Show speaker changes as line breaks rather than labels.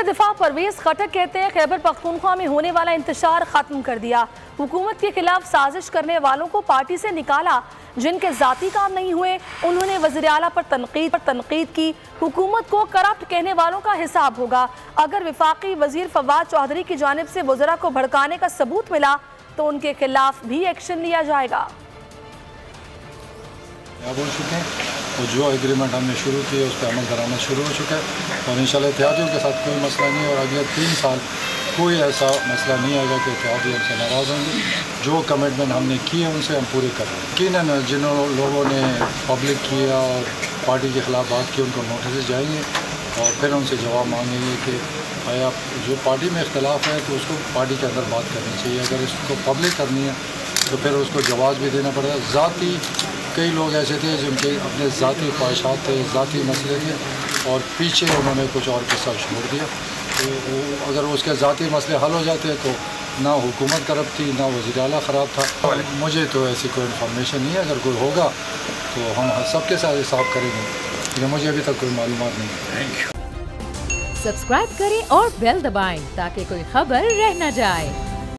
दिफा परवेज खटक कहते हैं खैबर पख्तूनख्वा में होने वाला इंतशार खत्म कर दिया। हुकूमत के खिलाफ साजिश करने वालों को पार्टी से निकाला। जिनके जाती काम नहीं हुए उन्होंने वज़ीर आला पर तनकीद की। हुकूमत को करप्ट कहने वालों का हिसाब होगा। अगर विफाकी वजीर फवाद चौधरी की जानिब से वज़रा को भड़काने का सबूत मिला तो उनके खिलाफ भी एक्शन लिया जाएगा।
बोल चुके हैं और जो एग्रीमेंट हमने शुरू की है उस पर अमल कराना शुरू हो चुका है और इंशाल्लाह इत्तेहादियों के साथ कोई मसला नहीं है और अगले 3 साल कोई ऐसा मसला नहीं आएगा कि इत्तेहादी हमसे नाराज़ होंगे। जो कमिटमेंट हमने किए उनसे हम पूरे कर रहे हैं। यकीनन जिन लोगों ने पब्लिक किया और पार्टी के ख़िलाफ़ बात की उनको नोटिस जाएंगे और फिर उनसे जवाब मांगेंगे कि आया जो पार्टी में इख्तलाफ है तो उसको पार्टी के अंदर बात करनी चाहिए। अगर इसको पब्लिक करनी है तो फिर उसको जवाब भी देना पड़ेगा। ज़ाती कई लोग ऐसे थे जिनके अपने ज़ाती ख्वाहिशात थे, ज़ाती मसले थे और पीछे उन्होंने कुछ और किस्सा छोड़ दिया। तो अगर उसके ज़ाती मसले हल हो जाते तो ना हुकूमत करप्ट थी ना वज़ीर आला ख़राब था। मुझे तो ऐसी कोई इन्फॉर्मेशन नहीं है। अगर कोई होगा तो हम सबके साथ हिसाब करेंगे, लेकिन मुझे अभी तक कोई मालूमात नहीं है।
सब्सक्राइब करें और बेल दबाएं ताकि कोई खबर रह न जाए।